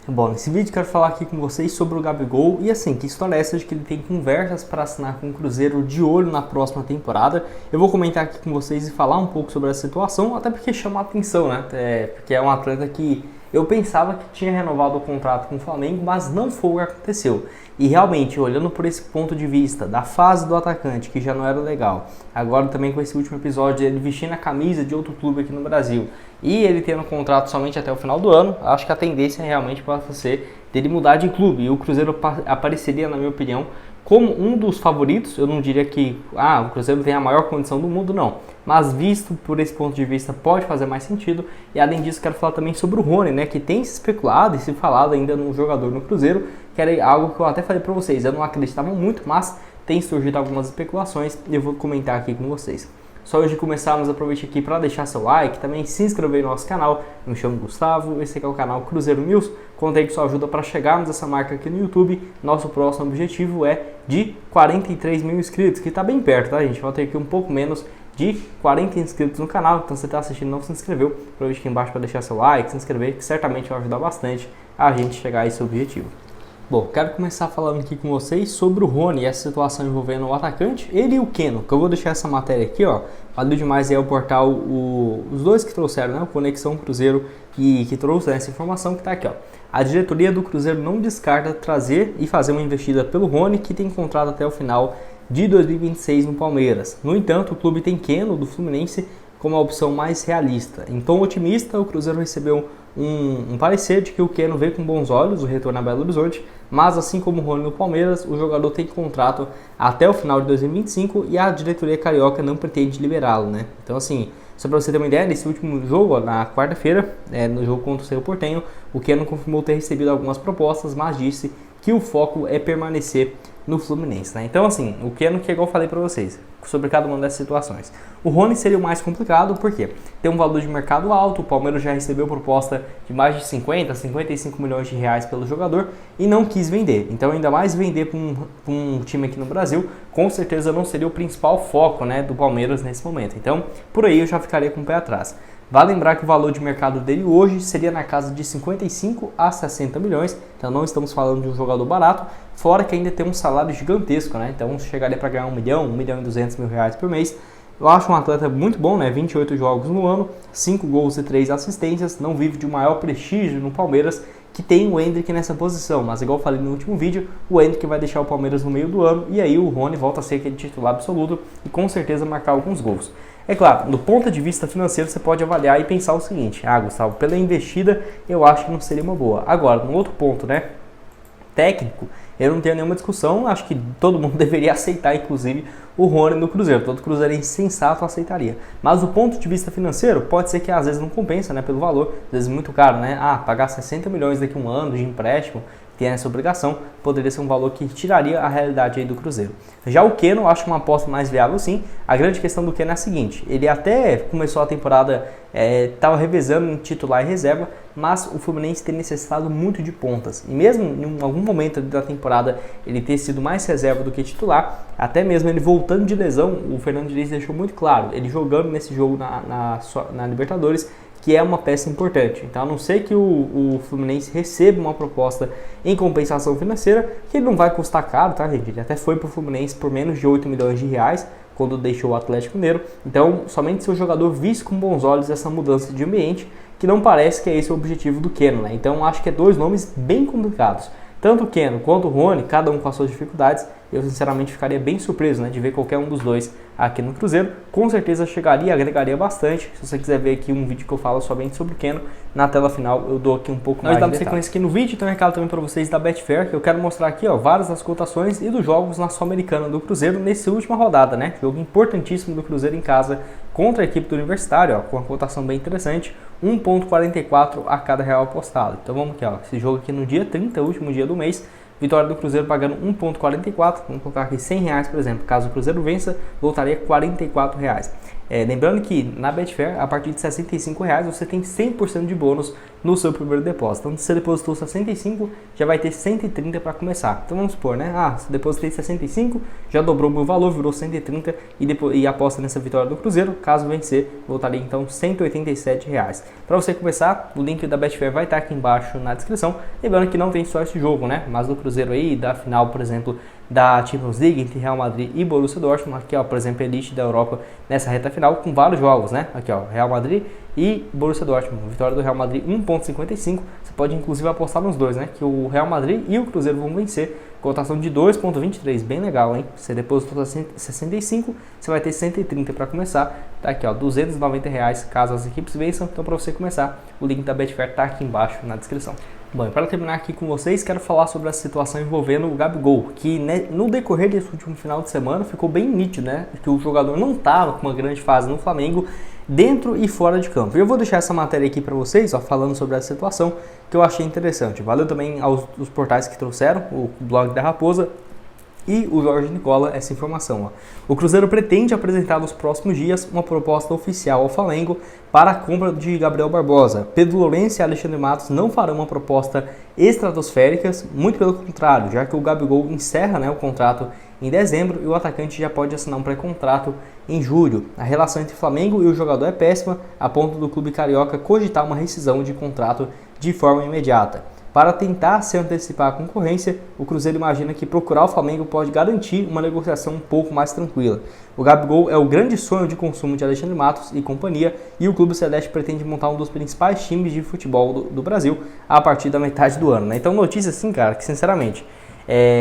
Bom, nesse vídeo quero falar aqui com vocês sobre o Gabigol e assim, que história é essa de que ele tem conversas para assinar com o Cruzeiro de olho na próxima temporada. Eu vou comentar aqui com vocês e falar um pouco sobre essa situação, até porque chama a atenção, né? Porque é um atleta que eu pensava que tinha renovado o contrato com o Flamengo, mas não foi o que aconteceu. E realmente, olhando por esse ponto de vista da fase do atacante, que já não era legal, agora também com esse último episódio, ele vestindo a camisa de outro clube aqui no Brasil, e ele tendo um contrato somente até o final do ano, acho que a tendência realmente pode ser dele mudar de clube. E o Cruzeiro apareceria, na minha opinião, como um dos favoritos. Eu não diria que o Cruzeiro tem a maior condição do mundo, não. Mas visto por esse ponto de vista, pode fazer mais sentido. E além disso, quero falar também sobre o Rony, né, que tem se especulado e se falado ainda num jogador no Cruzeiro, que era algo que eu até falei para vocês. Eu não acreditava muito, mas tem surgido algumas especulações e eu vou comentar aqui com vocês. Só hoje de começarmos, aproveite aqui para deixar seu like, também se inscrever no nosso canal. Eu me chamo Gustavo, esse aqui é o canal Cruzeiro News. Contei com sua ajuda para chegarmos a essa marca aqui no YouTube. Nosso próximo objetivo é de 43 mil inscritos, que está bem perto, tá, gente? Vai ter aqui um pouco menos de 40 inscritos no canal. Então, se você está assistindo e não se inscreveu, aproveite aqui embaixo para deixar seu like, se inscrever, que certamente vai ajudar bastante a gente chegar a esse objetivo. Bom, quero começar falando aqui com vocês sobre o Rony e essa situação envolvendo o atacante, ele e o Keno, que eu vou deixar essa matéria aqui, ó. Valeu demais aí o portal, os dois que trouxeram, né, o Conexão Cruzeiro, que trouxe essa informação que tá aqui, ó. A diretoria do Cruzeiro não descarta trazer e fazer uma investida pelo Rony, que tem contrato até o final de 2026 no Palmeiras. No entanto, o clube tem Keno do Fluminense como a opção mais realista. Em tom otimista, o Cruzeiro recebeu um parecer de que o Keno vê com bons olhos o retorno a Belo Horizonte, mas assim como o Rony no Palmeiras, o jogador tem contrato até o final de 2025 e a diretoria carioca não pretende liberá-lo, né? Então assim, só para você ter uma ideia, nesse último jogo, na quarta-feira, no jogo contra o Cerro Porteño, o Keno confirmou ter recebido algumas propostas, mas disse que o foco é permanecer no Fluminense, né? Então assim, o Keno, que igual eu falei para vocês, sobre cada uma dessas situações. O Rony seria o mais complicado, porque tem um valor de mercado alto, o Palmeiras já recebeu proposta de mais de 50, 55 milhões de reais pelo jogador e não quis vender. Então ainda mais vender para um time aqui no Brasil, com certeza não seria o principal foco, né, do Palmeiras nesse momento. Então, por aí eu já ficaria com o pé atrás. Vale lembrar que o valor de mercado dele hoje seria na casa de 55 a 60 milhões, então não estamos falando de um jogador barato, fora que ainda tem um salário gigantesco, né? Então chegaria para ganhar 1 milhão e 200 mil reais por mês. Eu acho um atleta muito bom, né? 28 jogos no ano, 5 gols e 3 assistências, não vive de um maior prestígio no Palmeiras, que tem o Endrick nessa posição, mas igual eu falei no último vídeo, o Endrick vai deixar o Palmeiras no meio do ano, e aí o Rony volta a ser aquele titular absoluto e com certeza marcar alguns gols. É claro, do ponto de vista financeiro você pode avaliar e pensar o seguinte: Gustavo, pela investida eu acho que não seria uma boa. Agora, no outro ponto, né, técnico, eu não tenho nenhuma discussão, acho que todo mundo deveria aceitar, inclusive, o Rony no Cruzeiro. Todo cruzeirense sensato aceitaria. Mas do ponto de vista financeiro, pode ser que às vezes não compensa, né, pelo valor, às vezes muito caro, né? Pagar 60 milhões daqui a um ano de empréstimo, tem essa obrigação, poderia ser um valor que tiraria a realidade aí do Cruzeiro. Já o Keno, eu acho uma aposta mais viável, sim. A grande questão do Keno é a seguinte: ele até começou a temporada, estava revezando em titular e reserva, mas o Fluminense tem necessitado muito de pontas. E mesmo em algum momento da temporada ele ter sido mais reserva do que titular, até mesmo ele voltando de lesão, o Fernando Diniz deixou muito claro, ele jogando nesse jogo na Libertadores, que é uma peça importante. Então, a não ser que o Fluminense receba uma proposta em compensação financeira, que ele não vai custar caro, tá, gente? Ele até foi para o Fluminense por menos de 8 milhões de reais, quando deixou o Atlético Mineiro. Então, somente se o jogador visse com bons olhos essa mudança de ambiente, que não parece que é esse o objetivo do Keno, né? Então, acho que é dois nomes bem complicados. Tanto o Keno quanto o Rony, cada um com as suas dificuldades, eu sinceramente ficaria bem surpreso, né, de ver qualquer um dos dois aqui no Cruzeiro. Com certeza chegaria e agregaria bastante. Se você quiser ver aqui um vídeo que eu falo somente sobre o Keno, na tela final eu dou aqui um pouco mais de detalhe. Nós damos sequência aqui no vídeo, tem um recado também para vocês da Betfair, que eu quero mostrar aqui, ó, várias das cotações e dos jogos na Sul-Americana do Cruzeiro nessa última rodada, né? Jogo importantíssimo do Cruzeiro em casa contra a equipe do Universitário, ó, com uma cotação bem interessante, 1,44 a cada real apostado. Então vamos aqui, ó, esse jogo aqui no dia 30, último dia do mês. Vitória do Cruzeiro pagando 1,44, vamos colocar aqui R$100, por exemplo. Caso o Cruzeiro vença, voltaria R$44. Lembrando que na Betfair, a partir de R$ 65,00, você tem 100% de bônus no seu primeiro depósito. Então, se você depositou 65, já vai ter 130 para começar. Então, vamos supor, né? Se depositei 65, já dobrou o meu valor, virou 130 e aposta nessa vitória do Cruzeiro. Caso vencer, voltaria então R$ 187,00. Para você começar, o link da Betfair vai estar aqui embaixo na descrição. Lembrando que não tem só esse jogo, né? Mas do Cruzeiro aí, da final, por exemplo, da Champions League entre Real Madrid e Borussia Dortmund, aqui ó, por exemplo, Elite da Europa nessa reta final com vários jogos, né? Aqui ó, Real Madrid e Borussia Dortmund, vitória do Real Madrid 1,55, você pode inclusive apostar nos dois, né? Que o Real Madrid e o Cruzeiro vão vencer, cotação de 2,23, bem legal, hein? Você depositou 65, você vai ter 130 para começar, tá aqui ó, R$290 caso as equipes vençam, então para você começar, o link da Betfair tá aqui embaixo na descrição. Bom, e para terminar aqui com vocês, quero falar sobre a situação envolvendo o Gabigol, que no decorrer desse último final de semana ficou bem nítido, né? Que o jogador não estava com uma grande fase no Flamengo, dentro e fora de campo. Eu vou deixar essa matéria aqui para vocês, ó, falando sobre essa situação, que eu achei interessante. Valeu também aos portais que trouxeram, o blog da Raposa e o Jorge Nicola, essa informação. Ó. O Cruzeiro pretende apresentar nos próximos dias uma proposta oficial ao Flamengo para a compra de Gabriel Barbosa. Pedro Lourenço e Alexandre Matos não farão uma proposta estratosférica, muito pelo contrário, já que o Gabigol encerra, né, o contrato em dezembro e o atacante já pode assinar um pré-contrato em julho. A relação entre o Flamengo e o jogador é péssima, a ponto do clube carioca cogitar uma rescisão de contrato de forma imediata. Para tentar se antecipar à concorrência, o Cruzeiro imagina que procurar o Flamengo pode garantir uma negociação um pouco mais tranquila. O Gabigol é o grande sonho de consumo de Alexandre Matos e companhia, e o Clube Celeste pretende montar um dos principais times de futebol do Brasil a partir da metade do ano, né? Então, notícia assim, cara, que sinceramente,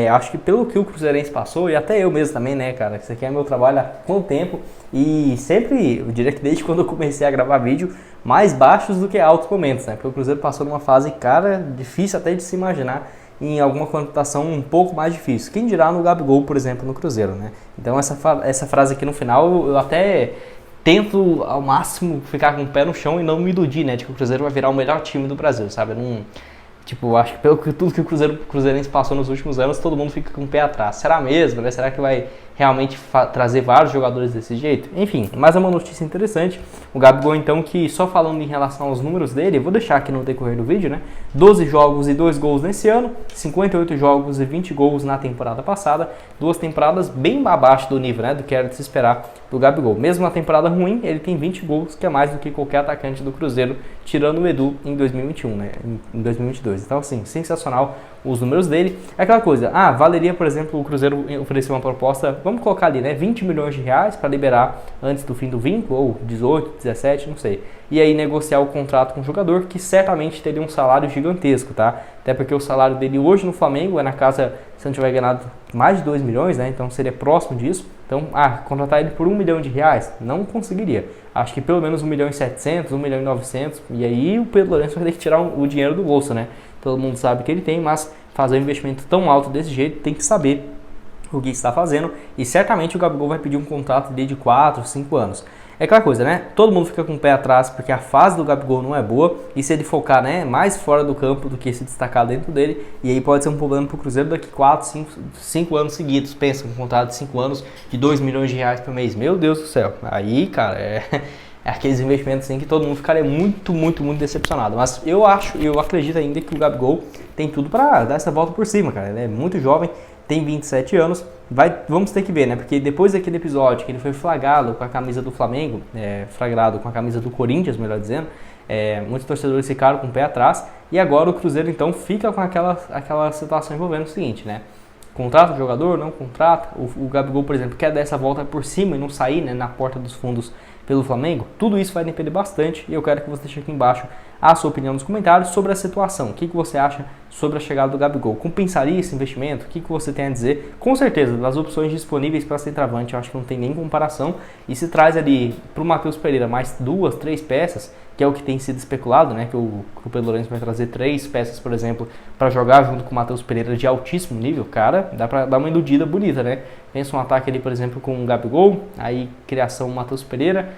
acho que pelo que o Cruzeirense passou, e até eu mesmo também, né, cara, isso aqui é meu trabalho há quanto tempo, e sempre, eu diria que desde quando eu comecei a gravar vídeo, mais baixos do que altos momentos, né, porque o Cruzeiro passou numa fase, cara, difícil até de se imaginar, em alguma conotação um pouco mais difícil, quem dirá no Gabigol, por exemplo, no Cruzeiro, né, então essa frase aqui no final, eu até tento ao máximo ficar com o pé no chão e não me iludir, né, de que o Cruzeiro vai virar o melhor time do Brasil, sabe, eu não... Tipo, acho que pelo que tudo que o Cruzeirense passou nos últimos anos, todo mundo fica com o pé atrás. Será mesmo, né? Será que vai realmente trazer vários jogadores desse jeito? Enfim, mas é uma notícia interessante. O Gabigol, então, que só falando em relação aos números dele, eu vou deixar aqui no decorrer do vídeo, né? 12 jogos e 2 gols nesse ano, 58 jogos e 20 gols na temporada passada. 2 temporadas bem abaixo do nível, né? Do que era de se esperar do Gabigol. Mesmo na temporada ruim, ele tem 20 gols, que é mais do que qualquer atacante do Cruzeiro, tirando o Edu em 2021, né? Em 2022. Então, assim, sensacional os números dele. É aquela coisa, valeria, por exemplo, o Cruzeiro oferecer uma proposta, vamos colocar ali, né, 20 milhões de reais para liberar antes do fim do vínculo, ou 18, 17, não sei. E aí negociar o contrato com o jogador, que certamente teria um salário gigantesco, tá? Até porque o salário dele hoje no Flamengo é na casa, se não tiver ganhado, mais de 2 milhões, né? Então seria próximo disso. Então, contratar ele por 1 milhão de reais? Não conseguiria. Acho que pelo menos 1 milhão e 700, 1 milhão e 900. E aí o Pedro Lourenço vai ter que tirar o dinheiro do bolso, né? Todo mundo sabe que ele tem, mas fazer um investimento tão alto desse jeito tem que saber o que está fazendo. E certamente o Gabigol vai pedir um contrato de 4, 5 anos. É aquela coisa, né? Todo mundo fica com o pé atrás porque a fase do Gabigol não é boa. E se ele focar, né, mais fora do campo do que se destacar dentro dele, e aí pode ser um problema para o Cruzeiro daqui 4, 5 anos seguidos. Pensa, um contrato de 5 anos de 2 milhões de reais por mês. Meu Deus do céu. Aí, cara, é aqueles investimentos assim que todo mundo ficaria muito decepcionado. Mas eu acredito ainda que o Gabigol tem tudo para dar essa volta por cima, cara. Ele é muito jovem, tem 27 anos, vamos ter que ver, né? Porque depois daquele episódio que ele foi flagrado com a camisa do Flamengo, flagrado com a camisa do Corinthians, melhor dizendo, muitos torcedores ficaram com o pé atrás, e agora o Cruzeiro então fica com aquela situação envolvendo o seguinte, né? Contrata o jogador, não contrata, o Gabigol, por exemplo, quer dar essa volta por cima e não sair, né, na porta dos fundos pelo Flamengo. Tudo isso vai depender bastante e eu quero que você deixe aqui embaixo a sua opinião nos comentários sobre a situação. O que você acha sobre a chegada do Gabigol? Compensaria esse investimento? O que você tem a dizer? Com certeza, das opções disponíveis para centroavante, eu acho que não tem nem comparação. E se traz ali para o Matheus Pereira mais 2, 3 peças, que é o que tem sido especulado, né? Que o Pedro Lourenço vai trazer 3 peças, por exemplo, para jogar junto com o Matheus Pereira de altíssimo nível. Cara, dá para dar uma iludida bonita, né? Pensa um ataque ali, por exemplo, com o Gabigol, aí criação Matheus Pereira,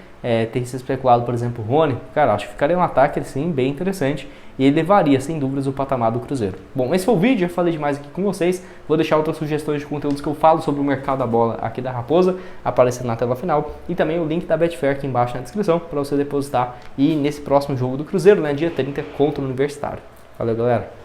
tem se especulado, por exemplo, o Rony, cara, acho que ficaria um ataque assim bem interessante e ele levaria, sem dúvidas, o patamar do Cruzeiro. Bom, esse foi o vídeo, já falei demais aqui com vocês, vou deixar outras sugestões de conteúdos que eu falo sobre o mercado da bola aqui da Raposa, aparecendo na tela final, e também o link da Betfair aqui embaixo na descrição, para você depositar e ir nesse próximo jogo do Cruzeiro, né, dia 30, contra o Universitário. Valeu, galera!